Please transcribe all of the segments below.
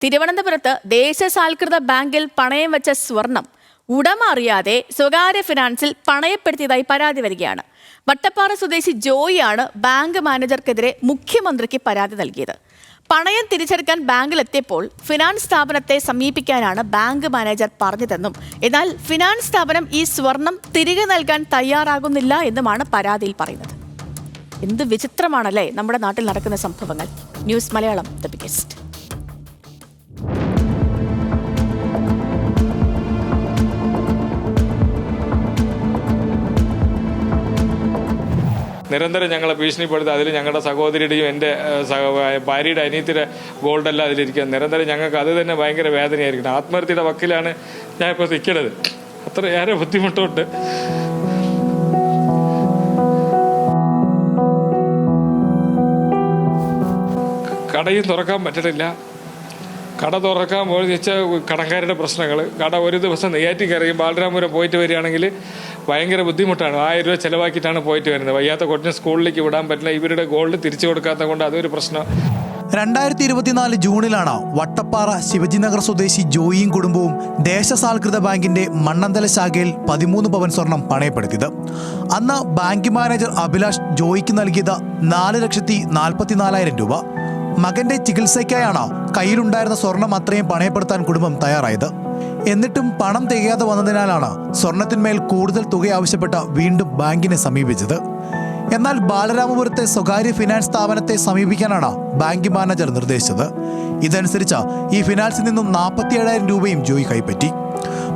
തിരുവനന്തപുരത്ത് ദേശസാൽകൃത ബാങ്കിൽ പണയം വെച്ച സ്വർണം ഉടമ അറിയാതെ സ്വകാര്യ ഫിനാൻസിൽ പണയപ്പെടുത്തിയതായി പരാതി വരികയാണ്. വട്ടപ്പാറ സ്വദേശി ജോയിയാണ് ബാങ്ക് മാനേജർക്കെതിരെ മുഖ്യമന്ത്രിക്ക് പരാതി നൽകിയത്. പണയം തിരിച്ചെടുക്കാൻ ബാങ്കിലെത്തിയപ്പോൾ ഫിനാൻസ് സ്ഥാപനത്തെ സമീപിക്കാനാണ് ബാങ്ക് മാനേജർ പറഞ്ഞതെന്നും എന്നാൽ ഫിനാൻസ് സ്ഥാപനം ഈ സ്വർണം തിരികെ നൽകാൻ തയ്യാറാകുന്നില്ല എന്നുമാണ് പരാതിയിൽ പറയുന്നത്. എന്ത് വിചിത്രമാണല്ലേ നമ്മുടെ നാട്ടിൽ നടക്കുന്ന സംഭവങ്ങൾ. News Malayalam the biggest. നിരന്തരം ഞങ്ങളെ ഭീഷണിപ്പെടുത്തി അതിൽ ഞങ്ങളുടെ സഹോദരിയുടെയും എൻ്റെ ഭാര്യയുടെ അനിയത്തിയുടെ ഗോൾഡെല്ലാം അതിലിരിക്കുക. നിരന്തരം ഞങ്ങൾക്ക് അത് തന്നെ ഭയങ്കര വേദനയായിരിക്കണം. ആത്മഹത്യയുടെ വക്കിലാണ് ഞാൻ ഇപ്പോൾ നിൽക്കുന്നത്. അത്ര ഏറെ ബുദ്ധിമുട്ടുണ്ട്. കടയും തുറക്കാൻ പറ്റണില്ല. കട തുറക്കാൻ പോയി വെച്ചാൽ കടക്കാരുടെ പ്രശ്നങ്ങൾ. കട ഒരു ദിവസം നെയ്യാറ്റിക്കരയും ബാലരാമപുരം പോയിട്ട് വരികയാണെങ്കിൽ ഭയങ്കര ബുദ്ധിമുട്ടാണ്. 1000 രൂപ ചിലവാക്കിയിട്ടാണ് പോയിട്ട് വരുന്നത്. വയ്യാത്ത കൊച്ചിന് സ്കൂളിലേക്ക് വിടാൻ പറ്റില്ല. ഇവരുടെ ഗോൾഡ് തിരിച്ചു കൊടുക്കാത്ത കൊണ്ട് അതൊരു പ്രശ്നം. 2024 ജൂണിലാണ് വട്ടപ്പാറ ശിവജിനഗർ സ്വദേശി ജോയിയും കുടുംബവും ദേശസാൽകൃത ബാങ്കിന്റെ മണ്ണന്തല ശാഖയിൽ 13 പവൻ സ്വർണം പണയപ്പെടുത്തിയത്. അന്ന് ബാങ്ക് മാനേജർ അഭിലാഷ് ജോയിക്ക് നൽകിയത് 4,44,000 രൂപ. മകന്റെ ചികിത്സയ്ക്കായാണ് കയ്യിലുണ്ടായിരുന്ന സ്വർണം അത്രയും പണയപ്പെടുത്താൻ കുടുംബം തയ്യാറായത്. എന്നിട്ടും പണം തികയാതെ വന്നതിനാലാണ് സ്വർണത്തിന്മേൽ കൂടുതൽ തുക ആവശ്യപ്പെട്ട് വീണ്ടും ബാങ്കിനെ സമീപിച്ചത്. എന്നാൽ ബാലരാമപുരത്തെ സ്വകാര്യ ഫിനാൻസ് സ്ഥാപനത്തെ സമീപിക്കാനാണ് ബാങ്ക് മാനേജർ നിർദ്ദേശിച്ചത്. ഇതനുസരിച്ച് ഈ ഫിനാൻസിൽ നിന്നും 47,000 രൂപയും ജോയി കൈപ്പറ്റി.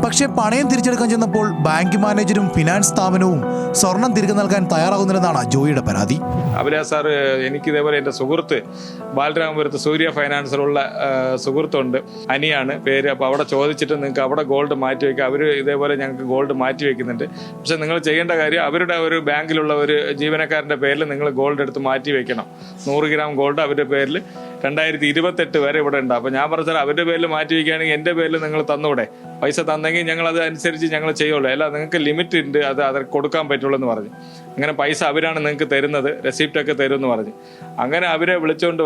പക്ഷേ പണയം തിരിച്ചെടുക്കാൻ ചെന്നപ്പോൾ ബാങ്ക് മാനേജരും ഫിനാൻസ് സ്ഥാപനവും സ്വർണം തിരികെ നൽകാൻ തയ്യാറാകുന്നില്ലെന്നാണ് ജോയിയുടെ പരാതി. അഭിലാഷ് സാർ, എനിക്ക് ഇതേപോലെ എൻ്റെ സുഹൃത്ത് ബാലരാമപുരത്ത് സൂര്യ ഫൈനാൻസിലുള്ള സുഹൃത്തുണ്ട്, അനിയാണ് പേര്. അപ്പോൾ അവിടെ ചോദിച്ചിട്ട് നിങ്ങൾക്ക് അവിടെ ഗോൾഡ് മാറ്റി വയ്ക്കുക. അവർ ഇതേപോലെ ഞങ്ങൾക്ക് ഗോൾഡ് മാറ്റി വയ്ക്കുന്നുണ്ട്. പക്ഷെ നിങ്ങൾ ചെയ്യേണ്ട കാര്യം അവരുടെ ഒരു ബാങ്കിലുള്ള ഒരു ജീവനക്കാരൻ്റെ പേരിൽ നിങ്ങൾ ഗോൾഡ് എടുത്ത് മാറ്റി വയ്ക്കണം. 100 ഗ്രാം ഗോൾഡ് അവരുടെ പേരിൽ 2028 വരെ ഇവിടെ ഉണ്ട്. അപ്പോൾ ഞാൻ പറഞ്ഞാൽ അവരുടെ പേരിൽ മാറ്റി വയ്ക്കുകയാണെങ്കിൽ എൻ്റെ പേരിൽ നിങ്ങൾ തന്നൂടെ. പൈസ തന്നെങ്കിൽ ഞങ്ങൾ അത് അനുസരിച്ച് ഞങ്ങൾ ചെയ്യുള്ളൂ. അല്ല, നിങ്ങൾക്ക് ലിമിറ്റ് ഉണ്ട്, അത് കൊടുക്കാൻ പറ്റുള്ളൂ എന്ന് പറഞ്ഞു. അങ്ങനെ പൈസ അവരാണ് നിങ്ങൾക്ക് തരുന്നത്, റെസിപ്റ്റൊക്കെ തരും എന്ന് പറഞ്ഞു. അങ്ങനെ അവരെ വിളിച്ചുകൊണ്ട്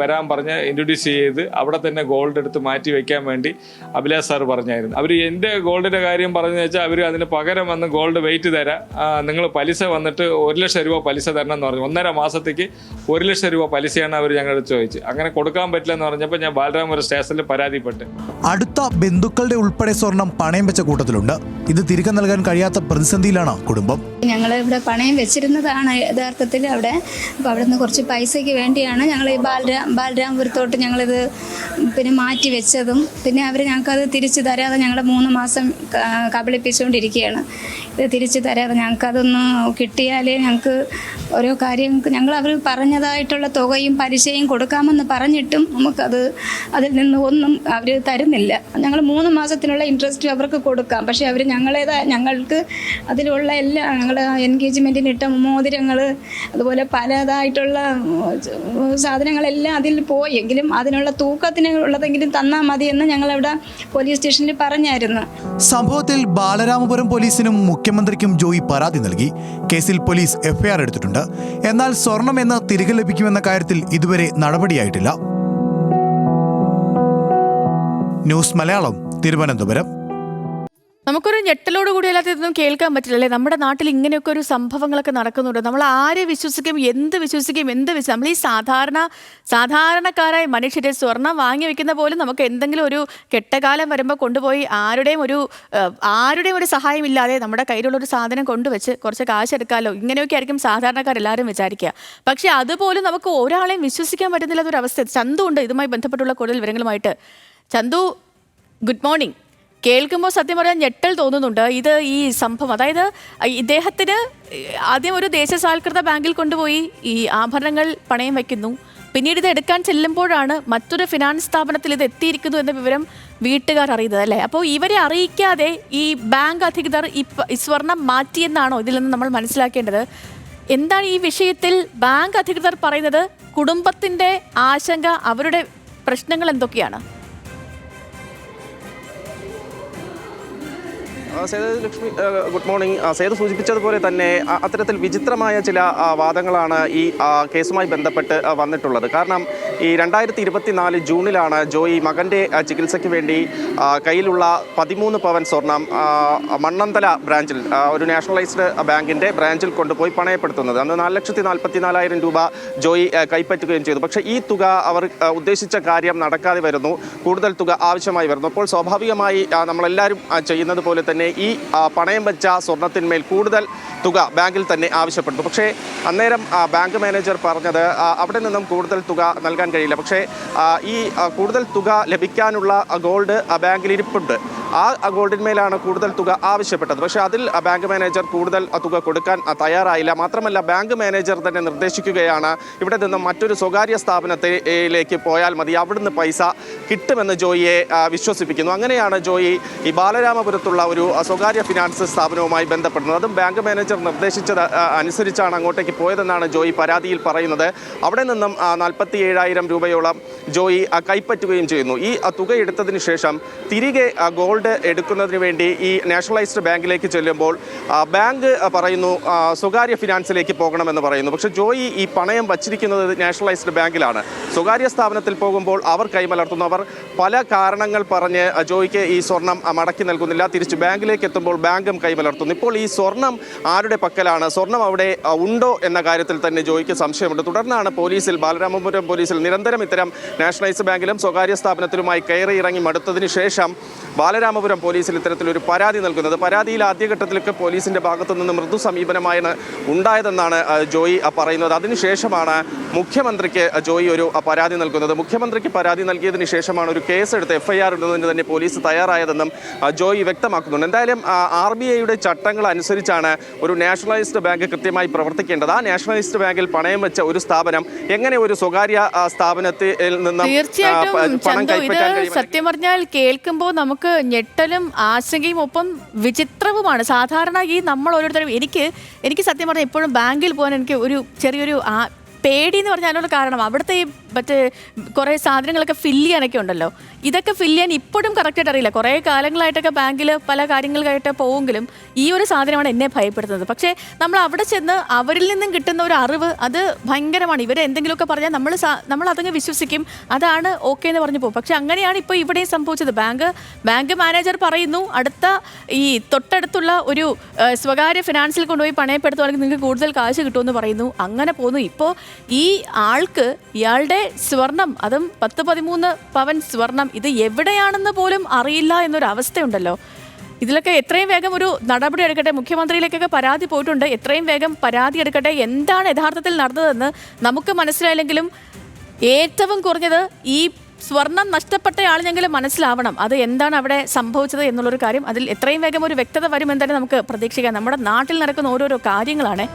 വരാൻ പറഞ്ഞ് ഇൻട്രൊഡ്യൂസ് ചെയ്ത് അവിടെ തന്നെ ഗോൾഡ് എടുത്ത് മാറ്റി വെക്കാൻ വേണ്ടി അഭിലാഷ് സാർ പറഞ്ഞായിരുന്നു. അവർ എൻ്റെ ഗോൾഡിൻ്റെ കാര്യം പറഞ്ഞു വെച്ചാൽ അവർ അതിന് പകരം വന്ന് ഗോൾഡ് വെയിറ്റ് തരാം, നിങ്ങൾ പലിശ വന്നിട്ട് 1 ലക്ഷം രൂപ പലിശ തരണം എന്ന് പറഞ്ഞു. 1.5 മാസത്തേക്ക് 1 ലക്ഷം രൂപ പലിശയാണ് അവർ ഞങ്ങളോട് ചോദിച്ചു. അങ്ങനെ കൊടുക്കാൻ പറ്റില്ല എന്ന് പറഞ്ഞപ്പോൾ ഞാൻ ബാലരാമപുരം സ്റ്റേഷനിൽ പരാതിപ്പെട്ടു. അടുത്ത ബന്ധുക്കളുടെ ഉൾപ്പെടെ സ്വർണം പണയം വെച്ച കൂട്ടത്തിലുണ്ട്. ഇത് തിരികെ നൽകാൻ കഴിയാത്ത പ്രതിസന്ധിയിലാണ് കുടുംബം. ഞങ്ങൾ ഇവിടെ പണയം വെച്ചിരുന്നതാണ് യഥാർത്ഥത്തിൽ അവിടെ. അപ്പോൾ അവിടെ നിന്ന് കുറച്ച് പൈസയ്ക്ക് വേണ്ടിയാണ് ഞങ്ങൾ ഈ ബാലരാമപുരത്തോട്ട് ഞങ്ങളിത് മാറ്റി വെച്ചതും. പിന്നെ അവർ ഞങ്ങൾക്കത് തിരിച്ചു തരാതെ ഞങ്ങളെ 3 മാസം കബളിപ്പിച്ചുകൊണ്ടിരിക്കുകയാണ്. ഇത് തിരിച്ചു തരാതെ ഞങ്ങൾക്കതൊന്ന് കിട്ടിയാലേ ഞങ്ങൾക്ക് ഓരോ കാര്യം ഞങ്ങൾ അവർ പറഞ്ഞതായിട്ടുള്ള തുകയും പലിശയും കൊടുക്കാമെന്ന് പറഞ്ഞിട്ടും അതിൽ നിന്ന് ഒന്നും അവർ തരുന്നില്ല. ഞങ്ങൾ 3 മാസത്തിനുള്ള ഇൻട്രസ്റ്റ് അവർക്ക് കൊടുക്കാം. പക്ഷേ അവർ ഞങ്ങൾക്ക് അതിലുള്ള എല്ലാ ഞങ്ങൾ എൻഗേജ്മെൻറ്റിനിട്ട മോതിരങ്ങൾ അതുപോലെ പലതായിട്ടുള്ള സാധനങ്ങളെല്ലാം അതിൽ പോയെങ്കിലും അതിനുള്ള തൂക്കത്തിനുള്ളതെങ്കിലും തന്നാൽ മതിയെന്ന് ഞങ്ങളവിടെ പോലീസ് സ്റ്റേഷനിൽ പറഞ്ഞായിരുന്നു. സംഭവത്തിൽ ബാലരാമപുരം പോലീസിനും മുഖ്യമന്ത്രിക്കും ജോയി പരാതി നൽകി. കേസിൽ പോലീസ് എഫ്ഐആർ എടുത്തിട്ടുണ്ട്. എന്നാൽ സ്വർണം എന്ന് തിരികെ ലഭിക്കുമെന്ന കാര്യത്തിൽ ഇതുവരെ നടപടിയായിട്ടില്ല. ന്യൂസ് മലയാളം, തിരുവനന്തപുരം. നമുക്കൊരു ഞെട്ടലോടുകൂടി അല്ലാതെ ഇതൊന്നും കേൾക്കാൻ പറ്റില്ലല്ലേ. നമ്മുടെ നാട്ടിൽ ഇങ്ങനെയൊക്കെ ഒരു സംഭവങ്ങളൊക്കെ നടക്കുന്നുണ്ട്. നമ്മൾ ആരെ വിശ്വസിക്കും, എന്ത് വിശ്വസിക്കും, നമ്മൾ ഈ സാധാരണക്കാരായ മനുഷ്യരെ സ്വർണം വാങ്ങി വെക്കുന്ന പോലും നമുക്ക് എന്തെങ്കിലും ഒരു കെട്ടകാലം വരുമ്പോൾ കൊണ്ടുപോയി ആരുടെയും ഒരു സഹായമില്ലാതെ നമ്മുടെ കയ്യിലുള്ളൊരു സാധനം കൊണ്ടുവച്ച് കുറച്ച് കാശെടുക്കാമല്ലോ, ഇങ്ങനെയൊക്കെ ആയിരിക്കും സാധാരണക്കാരെല്ലാവരും വിചാരിക്കുക. പക്ഷേ അതുപോലും നമുക്ക് ഒരാളെയും വിശ്വസിക്കാൻ പറ്റുന്നില്ലാത്തൊരവസ്ഥ. ചന്തു ഉണ്ട് ഇതുമായി ബന്ധപ്പെട്ടുള്ള കൂടുതൽ വിവരങ്ങളുമായിട്ട്. Chandu, good morning. കേൾക്കുമ്പോൾ സത്യം പറയാൻ ഞെട്ടൽ തോന്നുന്നുണ്ട്. ഈ സംഭവം, അതായത് ഇദ്ദേഹത്തിന് ആദ്യം ഒരു ദേശസാൽകൃത ബാങ്കിൽ കൊണ്ടുപോയി ഈ ആഭരണങ്ങൾ പണയം വയ്ക്കുന്നു. പിന്നീട് ഇത് എടുക്കാൻ ചെല്ലുമ്പോഴാണ് മറ്റൊരു ഫിനാൻസ് സ്ഥാപനത്തിൽ ഇത് എത്തിയിരിക്കുന്നു എന്ന വിവരം വീട്ടുകാർ അറിയുന്നത്, അല്ലേ? അപ്പോൾ ഇവരെ അറിയിക്കാതെ ഈ ബാങ്ക് അധികൃതർ ഈ സ്വർണം മാറ്റിയെന്നാണോ ഇതിൽ നിന്ന് നമ്മൾ മനസ്സിലാക്കേണ്ടത്? എന്താണ് ഈ വിഷയത്തിൽ ബാങ്ക് അധികൃതർ പറയുന്നത്? കുടുംബത്തിൻ്റെ ആശങ്ക, അവരുടെ പ്രശ്നങ്ങൾ എന്തൊക്കെയാണ്? Lakshmi, good morning. സേതു സൂചിപ്പിച്ചതുപോലെ തന്നെ അത്തരത്തിൽ വിചിത്രമായ ചില വാദങ്ങളാണ് ഈ കേസുമായി ബന്ധപ്പെട്ട് വന്നിട്ടുള്ളത്. കാരണം ഈ 2024 ജൂണിലാണ് ജോയി മകൻ്റെ ചികിത്സയ്ക്ക് വേണ്ടി കയ്യിലുള്ള 13 പവൻ സ്വർണം മണ്ണന്തല ബ്രാഞ്ചിൽ ഒരു നാഷണലൈസ്ഡ് ബാങ്കിൻ്റെ ബ്രാഞ്ചിൽ കൊണ്ടുപോയി പണയപ്പെടുത്തുന്നത്. അന്ന് 4,44,000 രൂപ ജോയി കൈപ്പറ്റുകയും ചെയ്തു. പക്ഷേ ഈ തുക അവർ ഉദ്ദേശിച്ച കാര്യം നടക്കാതെ വരുന്നു, കൂടുതൽ തുക ആവശ്യമായി വരുന്നു. അപ്പോൾ സ്വാഭാവികമായി നമ്മളെല്ലാവരും ചെയ്യുന്നത് പോലെ തന്നെ ഈ പണയം വെച്ച സ്വർണത്തിന്മേൽ കൂടുതൽ തുക ബാങ്കിൽ തന്നെ ആവശ്യപ്പെട്ടു. പക്ഷേ അന്നേരം ബാങ്ക് മാനേജർ പറഞ്ഞത് അവിടെ നിന്നും കൂടുതൽ തുക നൽകാൻ കഴിയില്ല, പക്ഷേ ഈ കൂടുതൽ തുക ലഭിക്കാനുള്ള ഗോൾഡ് ബാങ്കിൽ ഇരിപ്പുണ്ട്, ആ ഗോൾഡിന്മേലാണ് കൂടുതൽ തുക ആവശ്യപ്പെട്ടത്. പക്ഷേ അതിൽ ബാങ്ക് മാനേജർ കൂടുതൽ തുക കൊടുക്കാൻ തയ്യാറായില്ല. മാത്രമല്ല ബാങ്ക് മാനേജർ തന്നെ നിർദ്ദേശിക്കുകയാണ് ഇവിടെ നിന്നും മറ്റൊരു സ്വകാര്യ സ്ഥാപനത്തിലേക്ക് പോയാൽ മതി, അവിടുന്ന് പൈസ കിട്ടുമെന്ന് ജോയിയെ വിശ്വസിപ്പിക്കുന്നു. അങ്ങനെയാണ് ജോയി ഈ ബാലരാമപുരത്തുള്ള ഒരു സ്വകാര്യ ഫിനാൻസ് സ്ഥാപനവുമായി ബന്ധപ്പെടുന്നത്. അതും ബാങ്ക് മാനേജർ നിർദ്ദേശിച്ചത് അനുസരിച്ചാണ് അങ്ങോട്ടേക്ക് പോയതെന്നാണ് ജോയി പരാതിയിൽ പറയുന്നത്. അവിടെ നിന്നും 47,000 രൂപയോളം ജോയി കൈപ്പറ്റുകയും ചെയ്യുന്നു. ഈ തുക എടുത്തതിന് ശേഷം തിരികെ ഗോൾഡ് എടുക്കുന്നതിന് വേണ്ടി ഈ നാഷണലൈസ്ഡ് ബാങ്കിലേക്ക് ചെല്ലുമ്പോൾ ബാങ്ക് പറയുന്നു സ്വകാര്യ ഫിനാൻസിലേക്ക് പോകണമെന്ന് പറയുന്നു. പക്ഷേ ജോയി ഈ പണയം വച്ചിരിക്കുന്നത് നാഷണലൈസ്ഡ് ബാങ്കിലാണ്. സ്വകാര്യ സ്ഥാപനത്തിൽ പോകുമ്പോൾ അവർ കൈമലർത്തുന്നു. അവർ പല കാരണങ്ങൾ പറഞ്ഞ് ജോയിക്ക് ഈ സ്വർണം മടക്കി നൽകുന്നില്ല. തിരിച്ച് ബാങ്കിലേക്ക് എത്തുമ്പോൾ ബാങ്കും കൈമലർത്തുന്നു. ഇപ്പോൾ ഈ സ്വർണം ആരുടെ പക്കലാണ്, സ്വർണം അവിടെ ഉണ്ടോ എന്ന കാര്യത്തിൽ തന്നെ ജോയിക്ക് സംശയമുണ്ട്. തുടർന്നാണ് ബാലരാമപുരം പോലീസിൽ നിരന്തരം ഇത്തരം നാഷണലൈസ്ഡ് ബാങ്കിലും സ്വകാര്യ സ്ഥാപനത്തിലുമായി കയറി ഇറങ്ങി മടുത്തതിന് ശേഷം ബാലരാമപുരം പോലീസിൽ ഇത്തരത്തിലൊരു പരാതി നൽകുന്നത്. പരാതിയിൽ ആദ്യഘട്ടത്തിലൊക്കെ പോലീസിന്റെ ഭാഗത്തു നിന്ന് മൃദു സമീപനമാണ് ഉണ്ടായതെന്നാണ് ജോയി പറയുന്നത്. അതിനുശേഷമാണ് മുഖ്യമന്ത്രിക്ക് ജോയി ഒരു പരാതി നൽകുന്നത്. മുഖ്യമന്ത്രിക്ക് പരാതി നൽകിയതിന് ശേഷമാണ് ഒരു കേസെടുത്ത് FIR ഇടുന്നതിന് തന്നെ പോലീസ് തയ്യാറായതെന്നും ജോയി വ്യക്തമാക്കുന്നുണ്ട്. എന്തായാലും RBIയുടെ ചട്ടങ്ങൾ അനുസരിച്ചാണ് ഒരു നാഷണലൈസ്ഡ് ബാങ്ക് കൃത്യമായി പ്രവർത്തിക്കേണ്ടത്. ആ നാഷണലൈസ്ഡ് ബാങ്കിൽ പണയം വെച്ച ഒരു സ്ഥാപനം എങ്ങനെ ഒരു സ്വകാര്യ സ്ഥാപനത്തിൽ നിന്നും പണം കൈപ്പറ്റാൻ കഴിയും? സത്യം പറഞ്ഞാൽ കേൾക്കുമ്പോൾ നമുക്ക് ഞെട്ടലും ആശങ്കയും ഒപ്പം വിചിത്രവുമാണ്. സാധാരണ ഈ നമ്മൾ ഓരോരുത്തരും എനിക്ക് സത്യം പറഞ്ഞാൽ ഇപ്പോഴും ബാങ്കിൽ പോകാൻ എനിക്ക് ഒരു ചെറിയൊരു പേടി എന്ന് പറഞ്ഞാൽ അതിനുള്ള കാരണം അവിടുത്തെ ഈ മറ്റേ കുറേ സാധനങ്ങളൊക്കെ ഫില്ല് ചെയ്യാനൊക്കെ ഉണ്ടല്ലോ. ഇതൊക്കെ ഫില്ല് ചെയ്യാൻ ഇപ്പോഴും കറക്റ്റായിട്ട് അറിയില്ല. കുറേ കാലങ്ങളായിട്ടൊക്കെ ബാങ്കിൽ പല കാര്യങ്ങൾക്കായിട്ട് പോവുമെങ്കിലും ഈ ഒരു സാധനമാണ് എന്നെ ഭയപ്പെടുത്തുന്നത്. പക്ഷേ നമ്മൾ അവിടെ ചെന്ന് അവരിൽ നിന്നും കിട്ടുന്ന ഒരു അറിവ് അത് ഭയങ്കരമാണ്. ഇവർ എന്തെങ്കിലുമൊക്കെ പറഞ്ഞാൽ നമ്മൾ അതങ്ങ് വിശ്വസിക്കും, അതാണ് ഓക്കെ എന്ന് പറഞ്ഞു പോകും. പക്ഷെ അങ്ങനെയാണ് ഇപ്പോൾ ഇവിടെയും സംഭവിച്ചത്. ബാങ്ക് മാനേജർ പറയുന്നു അടുത്ത ഈ തൊട്ടടുത്തുള്ള ഒരു സ്വകാര്യ ഫിനാൻസിൽ കൊണ്ടുപോയി പണയപ്പെടുത്തുവാണെങ്കിൽ നിങ്ങൾക്ക് കൂടുതൽ കാശ് കിട്ടുമെന്ന് പറയുന്നു. അങ്ങനെ പോകുന്നു. ഇപ്പോൾ ഈ ആൾക്ക് ഇയാളുടെ സ്വർണം, അതും 10-13 പവൻ സ്വർണം, ഇത് എവിടെയാണെന്ന് പോലും അറിയില്ല എന്നൊരു അവസ്ഥയുണ്ടല്ലോ. ഇതിലൊക്കെ എത്രയും വേഗം ഒരു നടപടി എടുക്കട്ടെ. മുഖ്യമന്ത്രിയിലേക്കൊക്കെ പരാതി പോയിട്ടുണ്ട്. എത്രയും വേഗം പരാതി എടുക്കട്ടെ. എന്താണ് യഥാർത്ഥത്തിൽ നടന്നതെന്ന് നമുക്ക് മനസ്സിലായില്ലെങ്കിലും ഏറ്റവും കുറഞ്ഞത് ഈ സ്വർണം നഷ്ടപ്പെട്ടയാളിനെങ്കിലും മനസ്സിലാവണം അത് എന്താണ് അവിടെ സംഭവിച്ചത് എന്നുള്ളൊരു കാര്യം. അതിൽ എത്രയും വേഗം ഒരു വ്യക്തത വരുമെന്ന് തന്നെ നമുക്ക് പ്രതീക്ഷിക്കാം. നമ്മുടെ നാട്ടിൽ നടക്കുന്ന ഓരോരോ കാര്യങ്ങളാണ്.